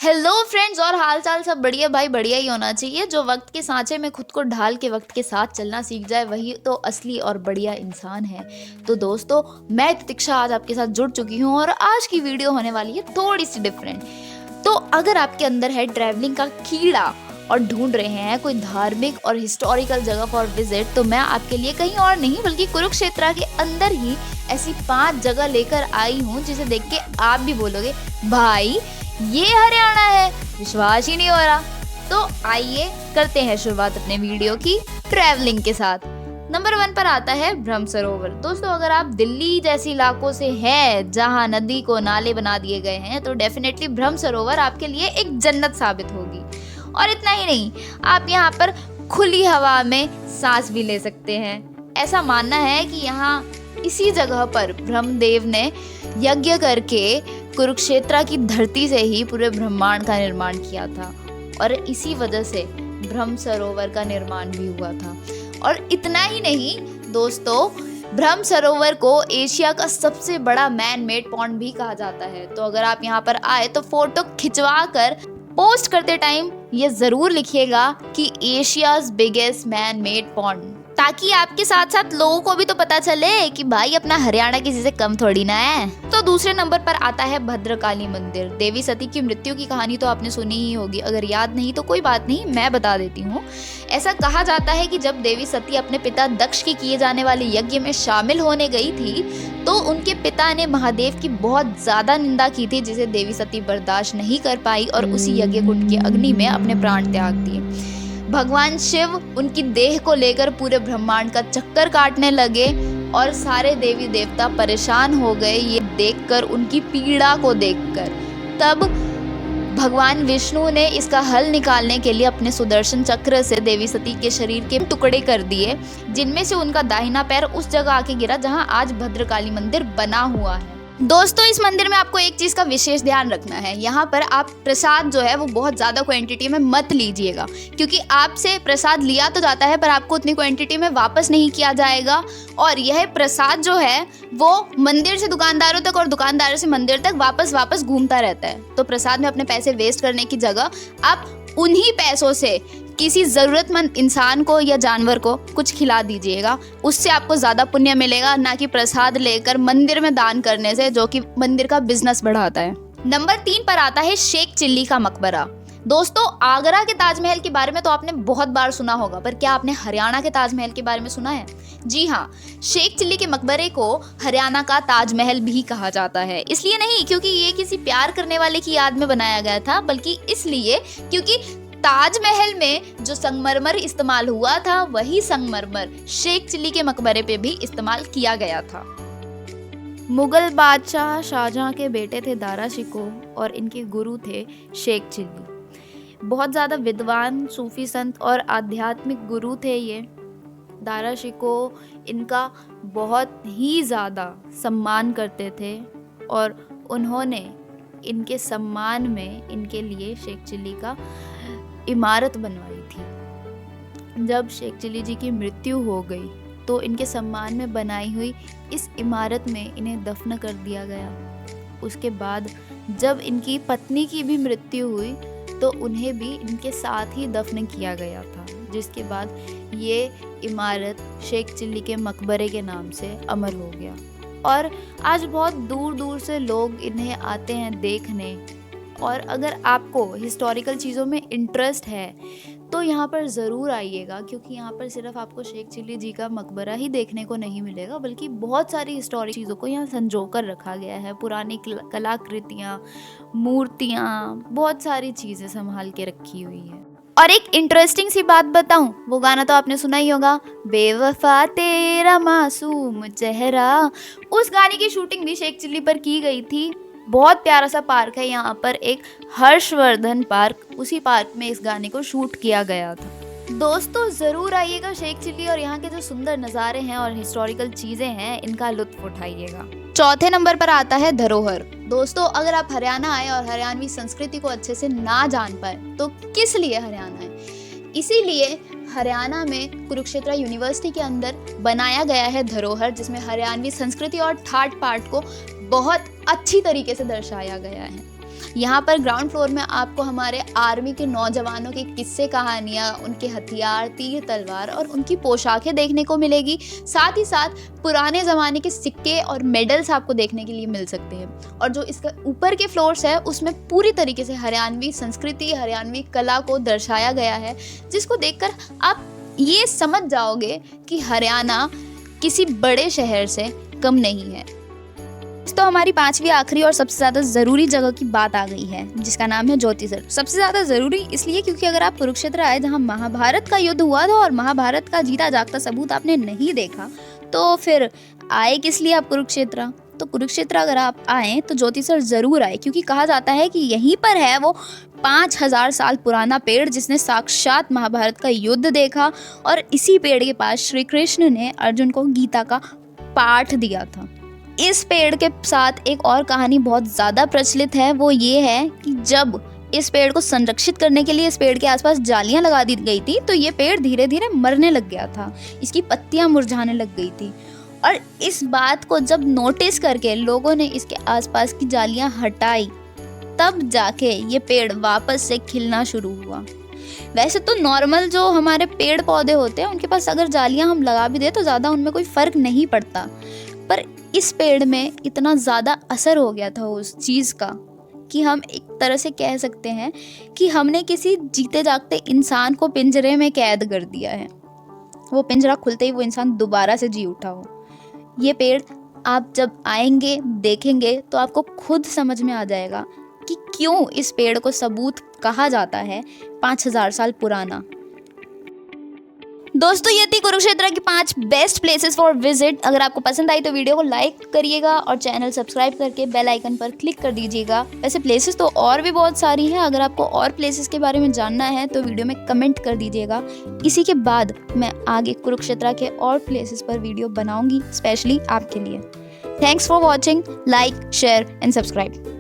Hello friends, और हाल चाल सब बढ़िया भाई, बढ़िया ही होना चाहिए। जो वक्त के सांचे में खुद को ढाल के वक्त के साथ चलना सीख जाए वही तो असली और बढ़िया इंसान है। तो दोस्तों, मैं तितिक्षा आज आपके साथ जुड़ चुकी हूँ और आज की वीडियो होने वाली है थोड़ी सी डिफरेंट। तो अगर आपके अंदर है ट्रैवलिंग का कीड़ा और ढूंढ रहे हैं कोई धार्मिक और हिस्टोरिकल जगह फॉर विजिट, तो मैं आपके लिए कहीं और नहीं बल्कि कुरुक्षेत्र के अंदर ही ऐसी 5 जगह लेकर आई हूँ जिसे देख के आप भी बोलोगे भाई ये हरियाणा है, विश्वास ही नहीं हो रहा। तो आइए करते हैं शुरुआत अपने वीडियो की ट्रैवलिंग के साथ। नंबर 1 पर आता है ब्रह्म सरोवर। दोस्तों, अगर आप दिल्ली जैसे इलाकों से हैं जहां नदी को नाले बना दिए गए हैं तो डेफिनेटली ब्रह्म सरोवर आपके लिए एक जन्नत साबित होगी। और इतना ही नहीं, आप यहाँ पर खुली हवा में सांस भी ले सकते हैं। ऐसा मानना है कि यहाँ इसी जगह पर ब्रह्मदेव ने यज्ञ करके कुरुक्षेत्र की धरती से ही पूरे ब्रह्मांड का निर्माण किया था और इसी वजह से ब्रह्म सरोवर का निर्माण भी हुआ था। और इतना ही नहीं दोस्तों, ब्रह्म सरोवर को एशिया का सबसे बड़ा मैन मेड पॉन्ड भी कहा जाता है। तो अगर आप यहाँ पर आए तो फोटो खिंचवा कर पोस्ट करते टाइम ये जरूर लिखिएगा कि Asia's biggest man made pond, ताकि आपके साथ साथ लोगों को भी तो पता चले कि भाई अपना हरियाणा किसी से कम थोड़ी ना है। तो दूसरे नंबर पर आता है भद्रकाली मंदिर। देवी सती की मृत्यु की कहानी तो आपने सुनी ही होगी, अगर याद नहीं तो कोई बात नहीं, मैं बता देती हूँ। ऐसा कहा जाता है कि जब देवी सती अपने पिता दक्ष के किए जाने वाले यज्ञ में शामिल होने गई थी तो उनके पिता ने महादेव की बहुत ज्यादा निंदा की थी, जिसे देवी सती बर्दाश्त नहीं कर पाई और उसी यज्ञ कुंड की अग्नि में अपने प्राण त्याग दिए। भगवान शिव उनकी देह को लेकर पूरे ब्रह्मांड का चक्कर काटने लगे और सारे देवी देवता परेशान हो गए ये देखकर, उनकी पीड़ा को देखकर। तब भगवान विष्णु ने इसका हल निकालने के लिए अपने सुदर्शन चक्र से देवी सती के शरीर के टुकड़े कर दिए, जिनमें से उनका दाहिना पैर उस जगह आके गिरा जहां आज भद्रकाली मंदिर बना हुआ है। दोस्तों, इस मंदिर में आपको एक चीज का विशेष ध्यान रखना है, यहाँ पर आप प्रसाद जो है वो बहुत ज्यादा क्वांटिटी में मत लीजिएगा, क्योंकि आपसे प्रसाद लिया तो जाता है पर आपको उतनी क्वांटिटी में वापस नहीं किया जाएगा। और यह प्रसाद जो है वो मंदिर से दुकानदारों तक और दुकानदारों से मंदिर तक वापस घूमता रहता है। तो प्रसाद में अपने पैसे वेस्ट करने की जगह आप उन्हीं पैसों से किसी जरूरतमंद इंसान को या जानवर को कुछ खिला दीजिएगा, उससे आपको ज्यादा पुण्य मिलेगा, ना कि प्रसाद लेकर मंदिर में दान करने से, जो कि मंदिर का बिजनेस बढ़ाता है। नंबर 3 पर आता है शेख चिल्ली का मकबरा। दोस्तों, आगरा के ताजमहल के बारे में तो आपने बहुत बार सुना होगा, पर क्या आपने हरियाणा के ताजमहल के बारे में सुना है? जी हाँ, शेख चिल्ली के मकबरे को हरियाणा का ताजमहल भी कहा जाता है। इसलिए नहीं क्योंकि ये किसी प्यार करने वाले की याद में बनाया गया था, बल्कि इसलिए क्योंकि ताजमहल में जो संगमरमर इस्तेमाल हुआ था वही संगमरमर शेख चिल्ली के मकबरे पे भी इस्तेमाल किया गया था। मुगल बादशाह शाहजहां के बेटे थे दारा शिकोह और इनके गुरु थे शेख चिल्ली। बहुत ज़्यादा विद्वान सूफी संत और आध्यात्मिक गुरु थे ये। दारा शिकोह इनका बहुत ही ज़्यादा सम्मान करते थे और उन्होंने इनके सम्मान में इनके लिए शेख चिल्ली का इमारत बनवाई थी। जब शेख चिल्ली जी की मृत्यु हो गई तो इनके सम्मान में बनाई हुई इस इमारत में इन्हें दफन कर दिया गया। उसके बाद जब इनकी पत्नी की भी मृत्यु हुई तो उन्हें भी इनके साथ ही दफन किया गया था, जिसके बाद ये इमारत शेख चिल्ली के मकबरे के नाम से अमर हो गया। और आज बहुत दूर दूर से लोग इन्हें आते हैं देखने। और अगर आपको हिस्टोरिकल चीज़ों में इंटरेस्ट है तो यहाँ पर ज़रूर आइएगा, क्योंकि यहाँ पर सिर्फ आपको शेख चिल्ली जी का मकबरा ही देखने को नहीं मिलेगा, बल्कि बहुत सारी हिस्टोरिक चीज़ों को यहाँ संजो कर रखा गया है। पुरानी कलाकृतियाँ, मूर्तियाँ, बहुत सारी चीज़ें संभाल के रखी हुई है। और एक इंटरेस्टिंग सी बात बताऊं, वो गाना तो आपने सुना ही होगा, बेवफा तेरा मासूम चेहरा। उस गाने की शूटिंग भी शेख चिल्ली पर की गई थी। बहुत प्यारा सा पार्क है यहाँ पर, एक हर्षवर्धन पार्क, उसी पार्क में इस गाने को शूट किया गया था। दोस्तों, ज़रूर आइएगा शेख चिल्ली और यहाँ के जो सुंदर नज़ारे हैं और हिस्टोरिकल चीज़ें हैं इनका लुत्फ उठाइएगा। चौथे नंबर पर आता है धरोहर। दोस्तों, अगर आप हरियाणा आए और हरियाणवी संस्कृति को अच्छे से ना जान पाए तो किस लिए हरियाणा है? इसीलिए हरियाणा में कुरुक्षेत्र यूनिवर्सिटी के अंदर बनाया गया है धरोहर, जिसमें हरियाणवी संस्कृति और ठाट पाठ को बहुत अच्छी तरीके से दर्शाया गया है। यहाँ पर ग्राउंड फ्लोर में आपको हमारे आर्मी के नौजवानों के किस्से कहानियाँ, उनके हथियार, तीर तलवार और उनकी पोशाकें देखने को मिलेगी। साथ ही साथ पुराने ज़माने के सिक्के और मेडल्स आपको देखने के लिए मिल सकते हैं। और जो इसका ऊपर के फ्लोर्स है उसमें पूरी तरीके से हरियाणवी संस्कृति, हरियाणवी कला को दर्शाया गया है, जिसको देखकर आप ये समझ जाओगे कि हरियाणा किसी बड़े शहर से कम नहीं है। तो हमारी पांचवी आखिरी और सबसे ज़्यादा ज़रूरी जगह की बात आ गई है, जिसका नाम है ज्योतिसर। सबसे ज़्यादा ज़रूरी इसलिए क्योंकि अगर आप कुरुक्षेत्र आए, जहां महाभारत का युद्ध हुआ था और महाभारत का जीता जागता सबूत आपने नहीं देखा, तो फिर आए किस लिए आप कुरुक्षेत्र? तो कुरुक्षेत्र अगर आप आएँ तो ज्योतिसर ज़रूर आए, क्योंकि कहा जाता है कि यहीं पर है वो 5000 साल पुराना पेड़ जिसने साक्षात महाभारत का युद्ध देखा, और इसी पेड़ के पास श्री कृष्ण ने अर्जुन को गीता का पाठ दिया था। इस पेड़ के साथ एक और कहानी बहुत ज़्यादा प्रचलित है, वो ये है कि जब इस पेड़ को संरक्षित करने के लिए इस पेड़ के आसपास जालियां लगा दी गई थी, तो ये पेड़ धीरे धीरे मरने लग गया था, इसकी पत्तियां मुरझाने लग गई थी। और इस बात को जब नोटिस करके लोगों ने इसके आसपास की जालियां हटाई, तब जाके ये पेड़ वापस से खिलना शुरू हुआ। वैसे तो नॉर्मल जो हमारे पेड़ पौधे होते हैं उनके पास अगर जालियां हम लगा भी दे तो ज़्यादा उनमें कोई फ़र्क नहीं पड़ता, पर इस पेड़ में इतना ज़्यादा असर हो गया था उस चीज़ का कि हम एक तरह से कह सकते हैं कि हमने किसी जीते जागते इंसान को पिंजरे में कैद कर दिया है। वो पिंजरा खुलते ही वो इंसान दोबारा से जी उठा हो। ये पेड़ आप जब आएंगे, देखेंगे, तो आपको खुद समझ में आ जाएगा कि क्यों इस पेड़ को सबूत कहा जाता है 5000 साल पुराना। दोस्तों, ये थी कुरुक्षेत्र की 5 बेस्ट प्लेसेस फॉर विजिट। अगर आपको पसंद आई तो वीडियो को लाइक करिएगा और चैनल सब्सक्राइब करके बेल आइकन पर क्लिक कर दीजिएगा। वैसे प्लेसेस तो और भी बहुत सारी हैं, अगर आपको और प्लेसेस के बारे में जानना है तो वीडियो में कमेंट कर दीजिएगा। इसी के बाद मैं आगे कुरुक्षेत्र के और प्लेसेस पर वीडियो बनाऊंगी स्पेशली आपके लिए। Thanks for watching, like, share and subscribe.